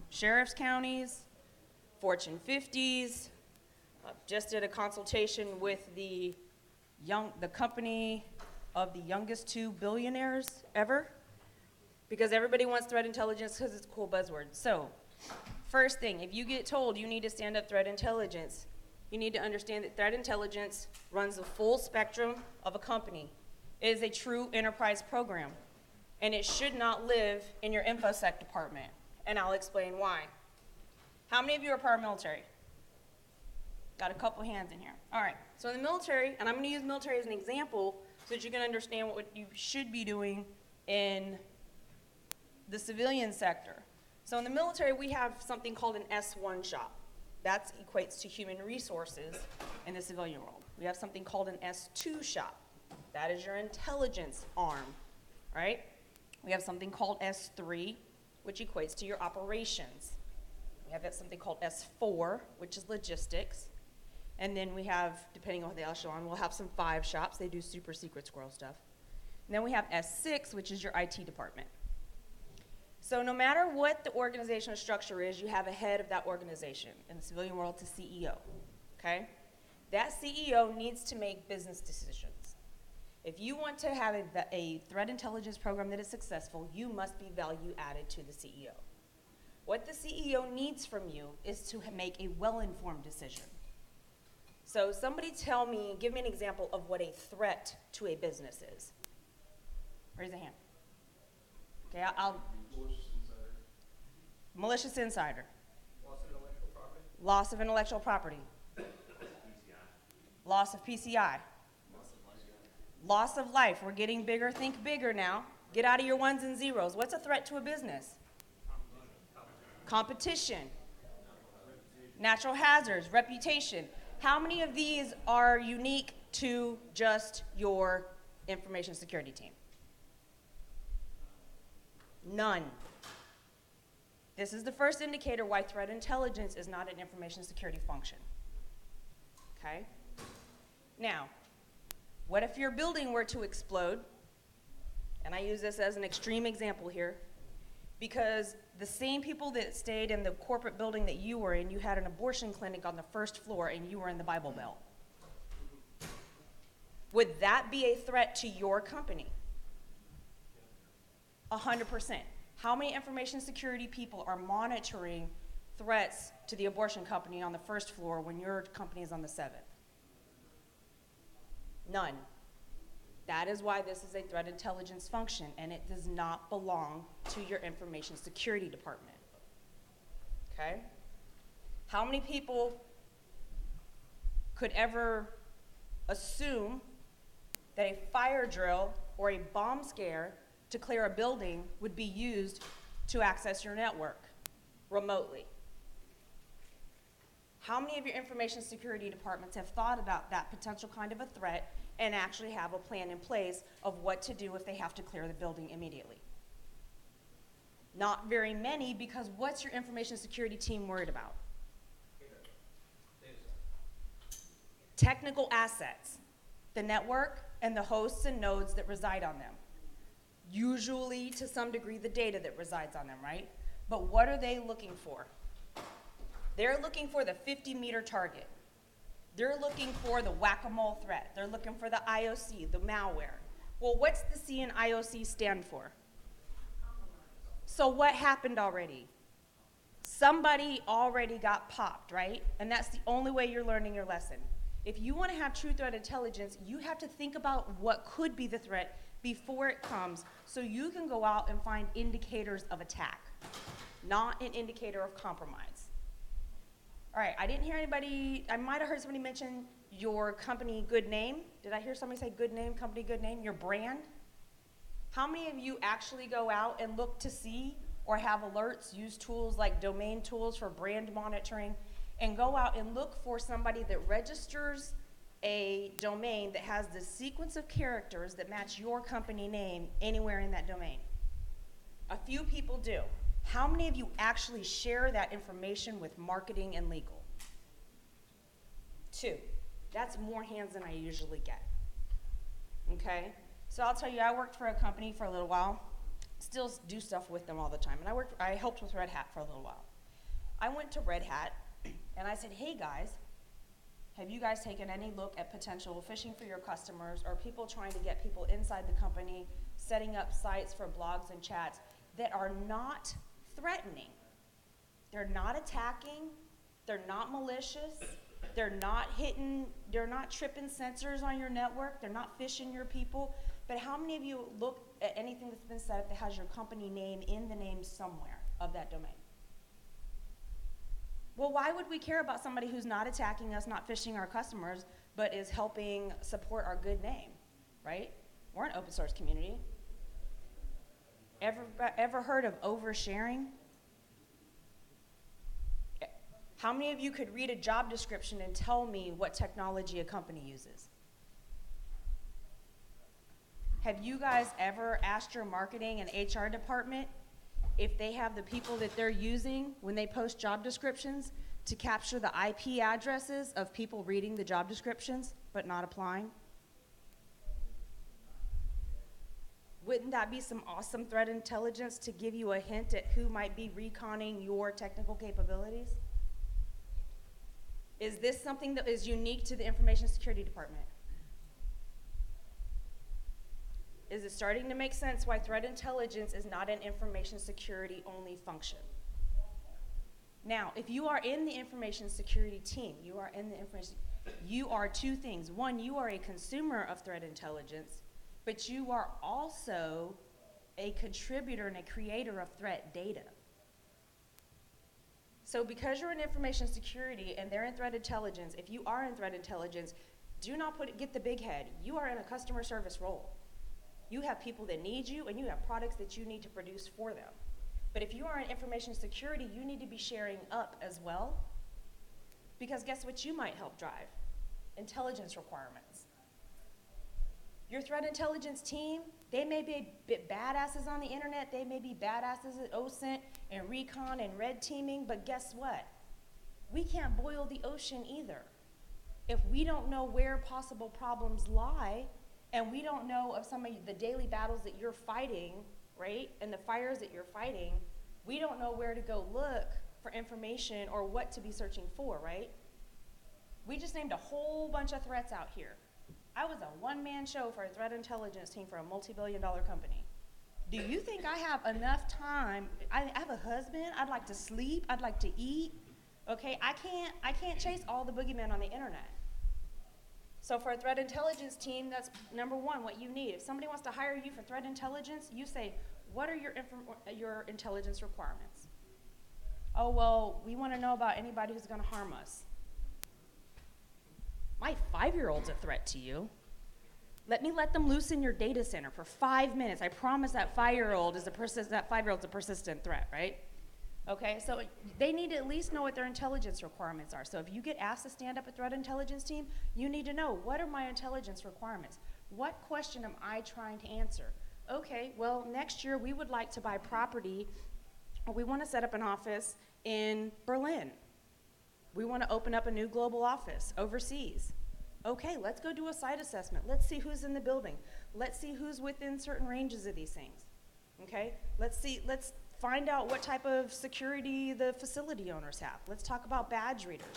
sheriff's counties, Fortune 50s. Just did a consultation with the company of the youngest 2 billionaires ever, because everybody wants threat intelligence because it's a cool buzzword. So, first thing, if you get told you need to stand up threat intelligence, you need to understand that threat intelligence runs the full spectrum of a company. It is a true enterprise program, and it should not live in your InfoSec department, and I'll explain why. How many of you are paramilitary? Got a couple hands in here. All right, so in the military, and I'm going to use military as an example so that you can understand what you should be doing in the civilian sector. So in the military, we have something called an S1 shop. That equates to human resources in the civilian world. We have something called an S2 shop. That is your intelligence arm, right? We have something called S3, which equates to your operations. We have something called S4, which is logistics. And then we have, depending on the echelon, we'll have some 5 shops. They do super secret squirrel stuff. And then we have S6, which is your IT department. So no matter what the organizational structure is, you have a head of that organization. In the civilian world, it's a CEO, okay? That CEO needs to make business decisions. If you want to have a threat intelligence program that is successful, you must be value added to the CEO. What the CEO needs from you is to make a well-informed decision. So somebody give me an example of what a threat to a business is. Raise a hand. Okay, Malicious insider. Loss of intellectual property. Loss of PCI. Loss of life. We're getting bigger. Think bigger now. Get out of your ones and zeros. What's a threat to a business? Competition. Natural hazards. Reputation. How many of these are unique to just your information security team? None. This is the first indicator why threat intelligence is not an information security function. Okay? Now, what if your building were to explode? And I use this as an extreme example here, because the same people that stayed in the corporate building that you were in, you had an abortion clinic on the first floor and you were in the Bible Belt. Would that be a threat to your company? 100%. How many information security people are monitoring threats to the abortion company on the first floor when your company is on the 7th? None. That is why this is a threat intelligence function, and it does not belong to your information security department. Okay? How many people could ever assume that a fire drill or a bomb scare to clear a building would be used to access your network remotely? How many of your information security departments have thought about that potential kind of a threat and actually have a plan in place of what to do if they have to clear the building immediately? Not very many, because what's your information security team worried about? Technical assets, the network and the hosts and nodes that reside on them. Usually, to some degree, the data that resides on them, right? But what are they looking for? They're looking for the 50-meter target. They're looking for the whack-a-mole threat. They're looking for the IOC, the malware. Well, what's the C in IOC stand for? So what happened already? Somebody already got popped, right? And that's the only way you're learning your lesson. If you want to have true threat intelligence, you have to think about what could be the threat before it comes, so you can go out and find indicators of attack, not an indicator of compromise. All right, I didn't hear anybody, I might have heard somebody mention your company good name. Did I hear somebody say good name, company good name, your brand? How many of you actually go out and look to see or have alerts, use tools like domain tools for brand monitoring, and go out and look for somebody that registers a domain that has the sequence of characters that match your company name anywhere in that domain? A few people do. How many of you actually share that information with marketing and legal? 2. That's more hands than I usually get. Okay? So I'll tell you, I worked for a company for a little while. still do stuff with them all the time. And I helped with Red Hat for a little while. I went to Red Hat and I said, hey guys, have you guys taken any look at potential phishing for your customers or people trying to get people inside the company, setting up sites for blogs and chats that are not threatening? They're not attacking, they're not malicious, they're not tripping sensors on your network, they're not phishing your people. But how many of you look at anything that's been set up that has your company name in the name somewhere of that domain? Well, why would we care about somebody who's not attacking us, not phishing our customers, but is helping support our good name, right? We're an open source community. Ever heard of oversharing? How many of you could read a job description and tell me what technology a company uses? Have you guys ever asked your marketing and HR department if they have the people that they're using when they post job descriptions to capture the IP addresses of people reading the job descriptions but not applying? Wouldn't that be some awesome threat intelligence to give you a hint at who might be reconning your technical capabilities? Is this something that is unique to the Information Security Department? Is it starting to make sense why threat intelligence is not an information security only function? Now, if you are in the information security team, you are two things. One, you are a consumer of threat intelligence, but you are also a contributor and a creator of threat data. So because you're in information security and they're in threat intelligence, if you are in threat intelligence, do not get the big head. You are in a customer service role. You have people that need you and you have products that you need to produce for them. But if you are in information security, you need to be sharing up as well, because guess what you might help drive? Intelligence requirements. Your threat intelligence team, they may be badasses on the internet, they may be badasses at OSINT and recon and red teaming, but guess what? We can't boil the ocean either. If we don't know where possible problems lie, and we don't know of some of the daily battles that you're fighting, right, and the fires that you're fighting, we don't know where to go look for information or what to be searching for, right? We just named a whole bunch of threats out here. I was a one-man show for a threat intelligence team for a multi-billion-dollar company. Do you think I have enough time? I have a husband, I'd like to sleep, I'd like to eat, okay? I can't chase all the boogeymen on the internet. So for a threat intelligence team, that's number one, what you need. If somebody wants to hire you for threat intelligence, you say, what are your intelligence requirements? Oh, well, we want to know about anybody who's going to harm us. My 5-year-old's a threat to you. Let them loose in your data center for 5 minutes. I promise that 5-year-old is a persistent threat, right? Okay, so they need to at least know what their intelligence requirements are. So if you get asked to stand up a threat intelligence team, you need to know, what are my intelligence requirements? What question am I trying to answer? Okay, well, next year we would like to buy property, or we want to set up an office in Berlin. We want to open up a new global office overseas. Okay, let's go do a site assessment. Let's see who's in the building. Let's see who's within certain ranges of these things. Okay, let's find out what type of security the facility owners have. Let's talk about badge readers,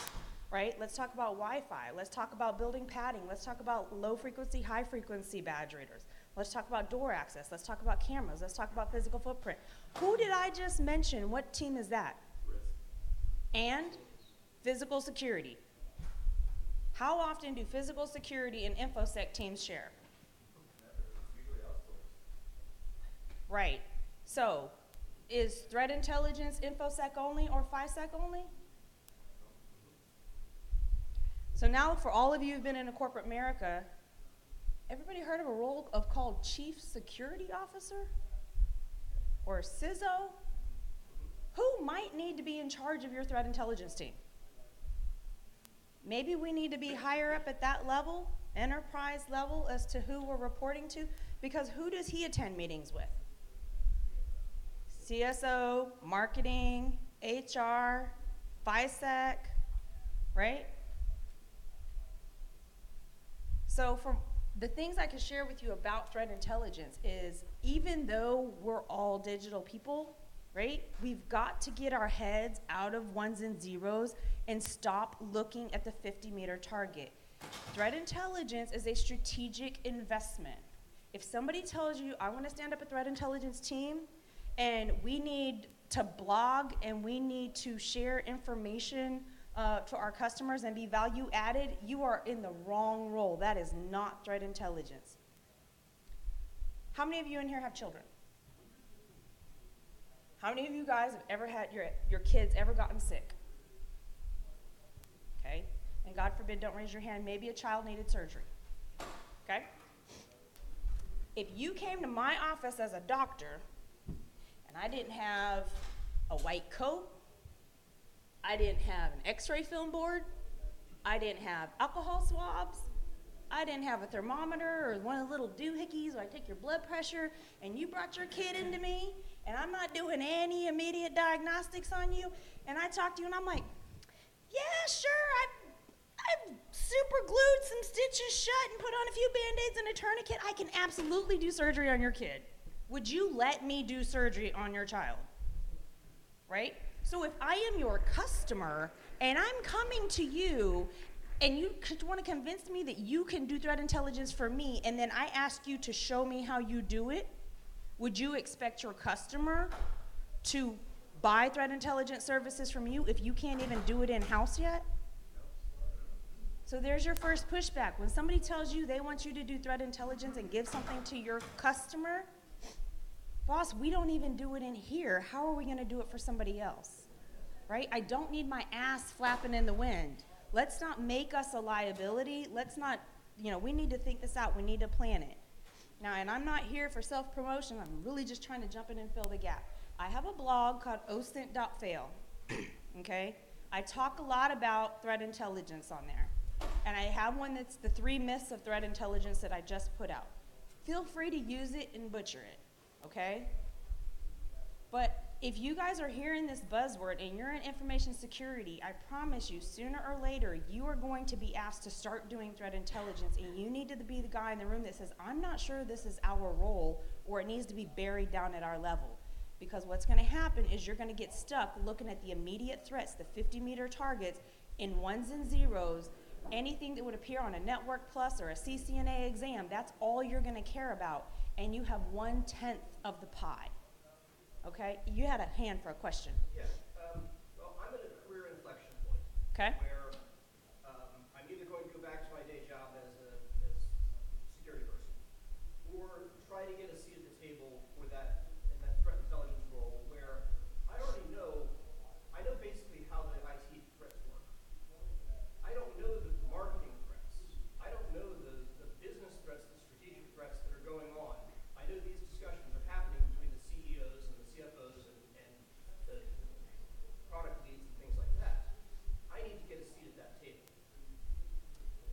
right? Let's talk about Wi-Fi. Let's talk about building padding. Let's talk about low frequency, high frequency badge readers. Let's talk about door access. Let's talk about cameras. Let's talk about physical footprint. Who did I just mention? What team is that? Risk. And physical security. How often do physical security and InfoSec teams share? Right. So, is threat intelligence InfoSec only or FISEC only? So now for all of you who've been in a corporate America, everybody heard of a role called Chief Security Officer? Or CISO? Who might need to be in charge of your threat intelligence team? Maybe we need to be higher up at that level, enterprise level, as to who we're reporting to, because who does he attend meetings with? CSO, marketing, HR, FISEC, right? So The things I can share with you about threat intelligence is even though we're all digital people, right? We've got to get our heads out of ones and zeros and stop looking at the 50-meter target. Threat intelligence is a strategic investment. If somebody tells you, I want to stand up a threat intelligence team, and we need to blog and we need to share information to our customers and be value added, you are in the wrong role. That is not threat intelligence. How many of you in here have children? How many of you guys have ever had your kids ever gotten sick? Okay, and God forbid, don't raise your hand, maybe a child needed surgery. Okay? If you came to my office as a doctor and I didn't have a white coat, I didn't have an x-ray film board, I didn't have alcohol swabs, I didn't have a thermometer or one of the little doohickeys where I take your blood pressure, and you brought your kid into me, and I'm not doing any immediate diagnostics on you, and I talk to you and I'm like, yeah, sure, I've super glued some stitches shut and put on a few Band-Aids and a tourniquet. I can absolutely do surgery on your kid. Would you let me do surgery on your child? Right? So if I am your customer and I'm coming to you and you want to convince me that you can do threat intelligence for me, and then I ask you to show me how you do it, would you expect your customer to buy threat intelligence services from you if you can't even do it in-house yet? So there's your first pushback. When somebody tells you they want you to do threat intelligence and give something to your customer, boss, we don't even do it in here. How are we going to do it for somebody else? Right? I don't need my ass flapping in the wind. Let's not make us a liability. Let's not, we need to think this out. We need to plan it. Now, and I'm not here for self-promotion. I'm really just trying to jump in and fill the gap. I have a blog called osint.fail, okay? I talk a lot about threat intelligence on there. And I have one that's the 3 myths of threat intelligence that I just put out. Feel free to use it and butcher it, okay? But if you guys are hearing this buzzword and you're in information security, I promise you, sooner or later, you are going to be asked to start doing threat intelligence, and you need to be the guy in the room that says, I'm not sure this is our role, or it needs to be buried down at our level. Because what's going to happen is you're going to get stuck looking at the immediate threats, the 50-meter targets, in ones and zeros. Anything that would appear on a Network Plus or a CCNA exam, that's all you're going to care about, and you have 1/10 of the pie. Okay? You had a hand for a question. Yes. Well, I'm at a career inflection point. Okay. Where I'm either going to go back to my day job as a security person, or try to get a seat at the table with in that threat intelligence role, where I know basically how the IT threats work. I don't know the marketing threats. I don't know the business threats, the strategic threats that are going on. I know these discussions are happening between the CEOs and the CFOs and the product leads and things like that. I need to get a seat at that table.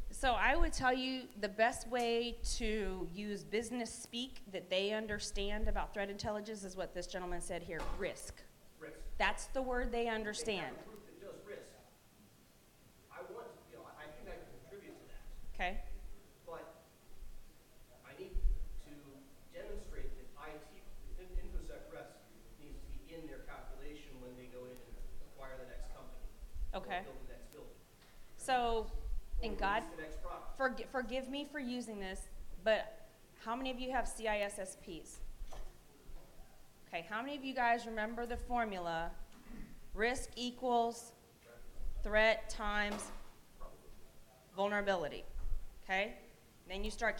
So I would tell you the best way to use business speak that they understand about threat intelligence is what this gentleman said here, risk. Risk. That's the word they understand. They have a group that does risk. I think I can contribute to that. Okay? But I need to demonstrate that InfoSec risk needs to be in their calculation when they go in and acquire the next company. Okay. Or build the next building. So, and God, Release the next product. forgive me for using this, but how many of you have CISSPs? Okay, how many of you guys remember the formula, risk equals threat times vulnerability, okay? Then you start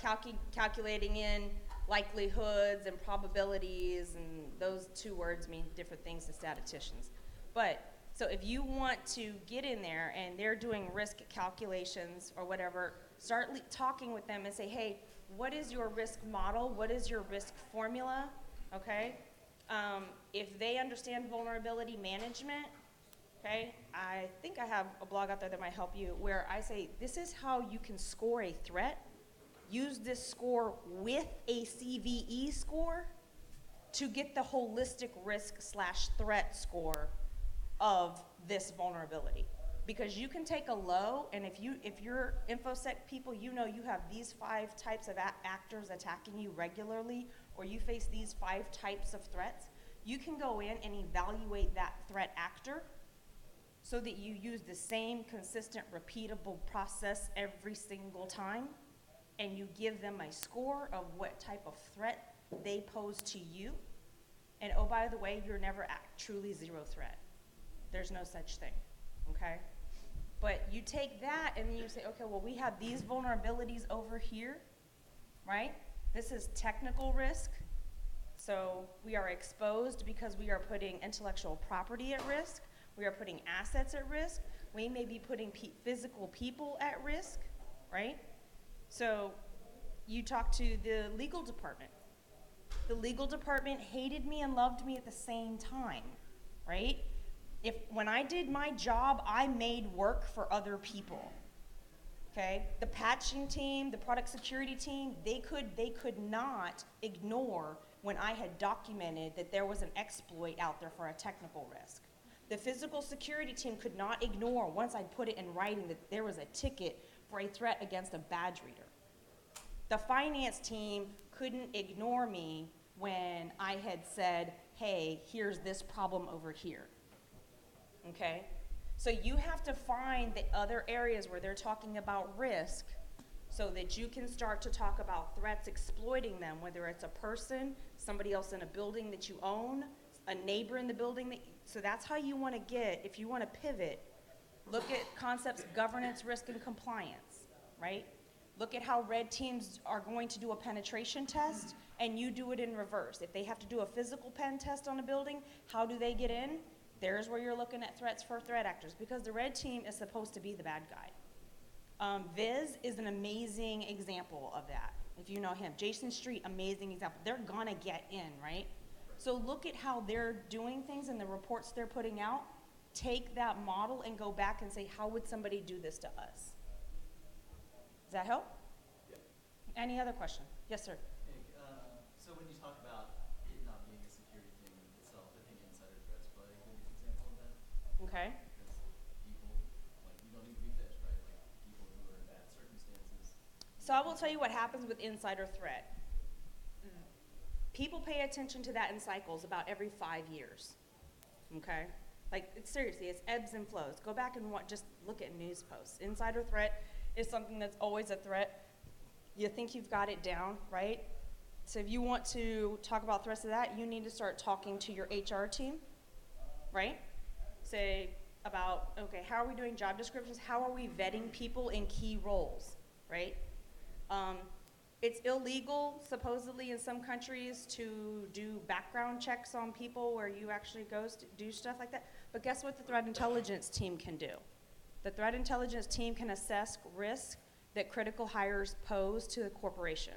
calculating in likelihoods and probabilities, and those 2 words mean different things to statisticians. But, so if you want to get in there and they're doing risk calculations or whatever, start talking with them and say, hey, what is your risk model? What is your risk formula, okay? If they understand vulnerability management, okay, I think I have a blog out there that might help you where I say, this is how you can score a threat. Use this score with a CVE score to get the holistic risk/threat score of this vulnerability. Because you can take a low, and if you're InfoSec people, you know you have these 5 types of actors attacking you regularly, or you face these 5 types of threats, you can go in and evaluate that threat actor so that you use the same consistent, repeatable process every single time, and you give them a score of what type of threat they pose to you. And oh, by the way, you're never truly zero threat. There's no such thing, okay? But you take that and then you say, okay, well, we have these vulnerabilities over here, right? This is technical risk. So we are exposed because we are putting intellectual property at risk. We are putting assets at risk. We may be putting physical people at risk, right? So you talk to the legal department. The legal department hated me and loved me at the same time, right? When I did my job, I made work for other people, okay? The patching team, the product security team, they could not ignore when I had documented that there was an exploit out there for a technical risk. The physical security team could not ignore once I put it in writing that there was a ticket for a threat against a badge reader. The finance team couldn't ignore me when I had said, hey, here's this problem over here, okay? So you have to find the other areas where they're talking about risk so that you can start to talk about threats exploiting them, whether it's a person, somebody else in a building that you own, a neighbor in the building. So that's how you want to get, if you want to pivot, look at concepts, governance, risk, and compliance, right? Look at how red teams are going to do a penetration test, and you do it in reverse. If they have to do a physical pen test on a building, how do they get in? There's where you're looking at threats for threat actors, because the red team is supposed to be the bad guy. Viz is an amazing example of that, if you know him. Jason Street, amazing example. They're gonna get in, right? So look at how they're doing things and the reports they're putting out. Take that model and go back and say, how would somebody do this to us? Does that help? Yeah. Any other question? Yes, sir. So when you talk about it not being a security thing itself, I think insider threats probably a good example of that. Okay. Because people, like, you don't need to be fished, right? Like, people who are in bad circumstances. So I will tell you what happens with insider threat. People pay attention to that in cycles about every 5 years, okay? Like, seriously, it's ebbs and flows. Go back and just look at news posts. Insider threat is something that's always a threat. You think you've got it down, right? So if you want to talk about threats of that, you need to start talking to your HR team, right? Say about, okay, how are we doing job descriptions? How are we vetting people in key roles, right? It's illegal, supposedly, in some countries to do background checks on people where you actually go do stuff like that. But guess what the threat intelligence team can do? The threat intelligence team can assess risk that critical hires pose to the corporation.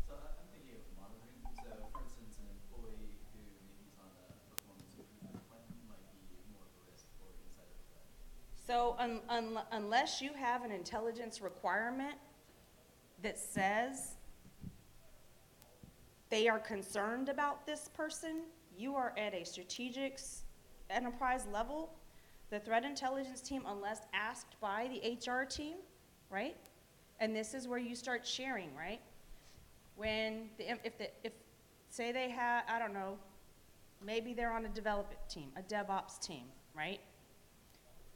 So I'm thinking of monitoring. So, for instance, an employee who maybe is on a performance improvement plan might be more of a risk for insider threat. So unless you have an intelligence requirement that says they are concerned about this person, you are at a strategic enterprise level. The threat intelligence team, unless asked by the HR team, right? And this is where you start sharing, right? When if say they have, I don't know, maybe they're on a development team, a DevOps team, right?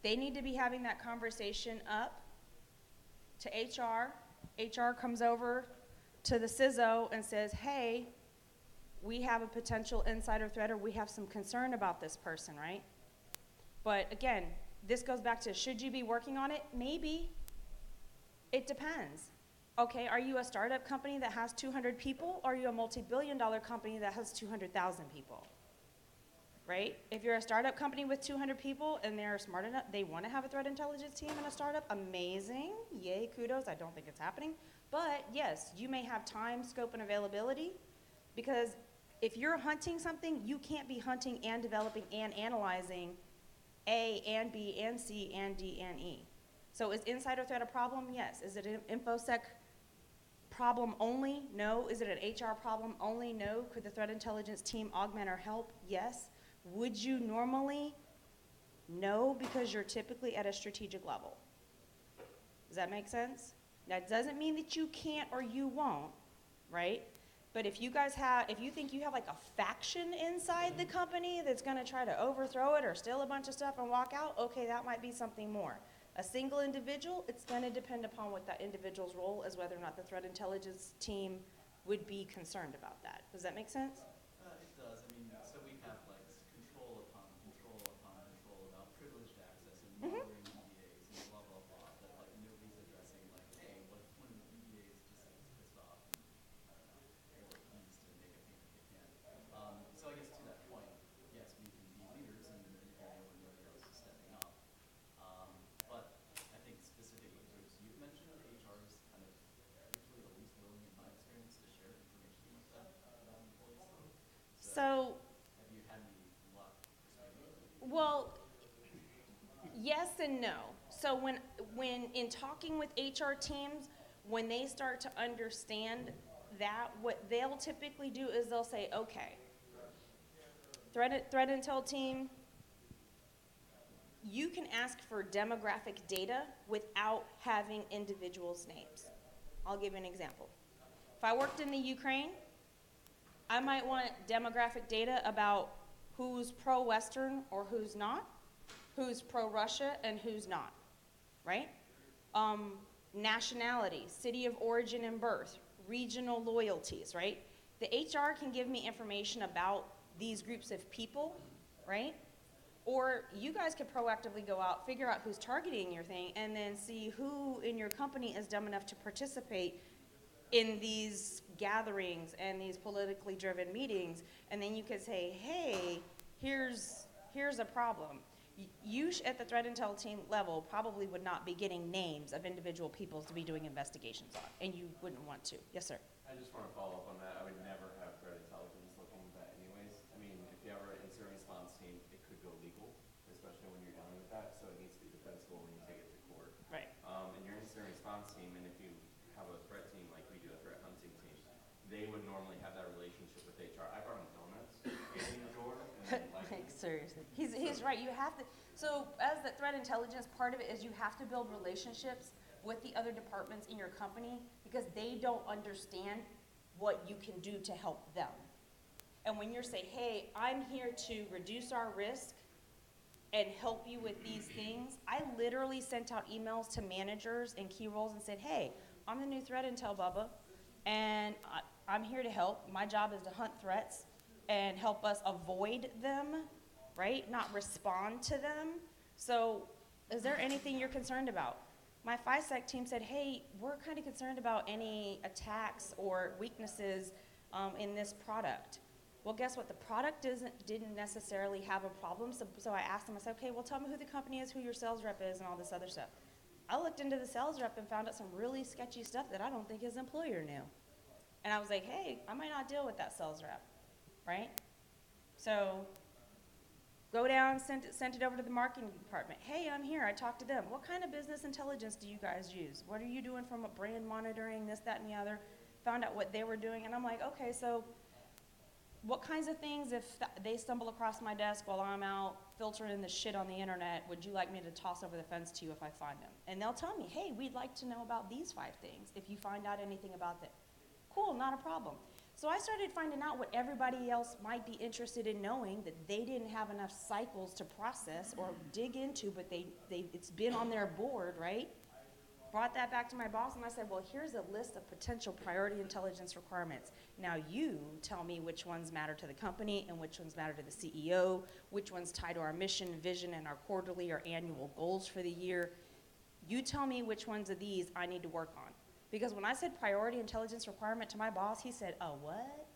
They need to be having that conversation up to HR. HR comes over to the CISO and says, hey, we have a potential insider threat, or we have some concern about this person, right? But again, this goes back to, should you be working on it? Maybe. It depends. Okay, are you a startup company that has 200 people, or are you a multi-billion-dollar company that has 200,000 people? Right? If you're a startup company with 200 people and they're smart enough, they want to have a threat intelligence team in a startup, amazing, yay, kudos, I don't think it's happening. But yes, you may have time, scope, and availability, because if you're hunting something, you can't be hunting and developing and analyzing A and B and C and D and E. So is insider threat a problem? Yes. Is it an InfoSec problem only? No. Is it an HR problem only? No. Could the threat intelligence team augment or help? Yes. Would you normally No, because you're typically at a strategic level. Does that make sense? That doesn't mean that you can't or you won't, right? But if you think you have like a faction inside the company that's gonna try to overthrow it or steal a bunch of stuff and walk out, okay, that might be something more. A single individual, it's gonna depend upon what that individual's role is, whether or not the threat intelligence team would be concerned about that. Does that make sense? It does. I mean, so we have like control upon control upon control about privileged access and monitoring EDAs and blah, blah, blah, that like nobody's addressing like, hey, what if one of the EDAs just gets pissed off and, I don't know, or needs to make a payment they can't. So I guess to that point, yes, we can be leaders in an area where nobody else is stepping up. But I think specifically the groups you've mentioned, HR is kind of usually the least willing in my experience to share information like that about employees. So, Have you had any luck persuading them? well, yes and no. So when in talking with HR teams, when they start to understand that, what they'll typically do is they'll say, okay, threat intel team, you can ask for demographic data without having individuals' names. I'll give you an example. If I worked in the Ukraine, I might want demographic data about who's pro-Western or who's not, who's pro-Russia and who's not, right? Nationality, city of origin and birth, regional loyalties, right? The HR can give me information about these groups of people, right? Or you guys could proactively go out, figure out who's targeting your thing, and then see who in your company is dumb enough to participate in these gatherings and these politically driven meetings, and then you could say, hey, here's a problem. You at the threat intel team level probably would not be getting names of individual people to be doing investigations on, and you wouldn't want to. Yes, sir. I just want to follow up on that. I would never have threat intelligence looking at that anyways. I mean, if you have an incident response team, it could go legal, especially when you're dealing with that, so it needs to be defensible when you take it to court. Right. And your incident response team, and if you have a threat team like we do, a threat hunting team, they would normally have that relationship with HR. I brought them donuts in the door, and Like, seriously. He's right. You have to. So as the threat intelligence, part of it is you have to build relationships with the other departments in your company because they don't understand what you can do to help them. And when you're saying, hey, I'm here to reduce our risk and help you with these things, I literally sent out emails to managers and key roles and said, hey, I'm the new threat intel Bubba, and I'm here to help. My job is to hunt threats and help us avoid them, right? Not respond to them. So is there anything you're concerned about? My FISEC team said, hey, we're kind of concerned about any attacks or weaknesses in this product. Well, guess what? The product didn't necessarily have a problem. So I asked them, I said, okay, well, tell me who the company is, who your sales rep is, and all this other stuff. I looked into the sales rep and found out some really sketchy stuff that I don't think his employer knew. And I was like, hey, I might not deal with that sales rep, right? So go down, send it over to the marketing department. Hey, I'm here, I talked to them. What kind of business intelligence do you guys use? What are you doing from a brand monitoring, this, that, and the other? Found out what they were doing, and I'm like, okay, so what kinds of things, if they stumble across my desk while I'm out filtering the shit on the internet, would you like me to toss over the fence to you if I find them? And they'll tell me, hey, we'd like to know about these 5 things if you find out anything about that. Cool, not a problem. So I started finding out what everybody else might be interested in knowing that they didn't have enough cycles to process or dig into, but it's been on their board, right? Brought that back to my boss, and I said, well, here's a list of potential priority intelligence requirements. Now you tell me which ones matter to the company and which ones matter to the CEO, which ones tie to our mission, vision, and our quarterly or annual goals for the year. You tell me which ones of these I need to work on. Because when I said priority intelligence requirement to my boss, he said, oh, what?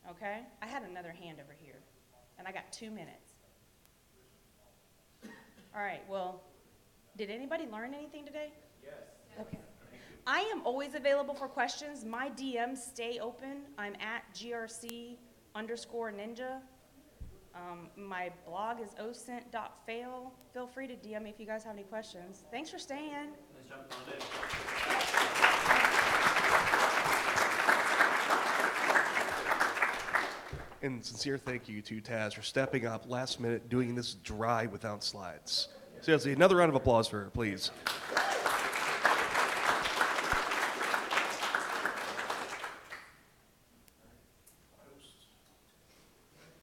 Okay? I had another hand over here, and I got 2 minutes. All right, well, did anybody learn anything today? yes. Okay. I am always available for questions. My DMs stay open. I'm at GRC_ninja. My blog is osint.fail. Feel free to DM me if you guys have any questions. Thanks for staying. Nice job, Dave. And sincere thank you to Taz for stepping up last minute, doing this dry without slides. Seriously, another round of applause for her, please.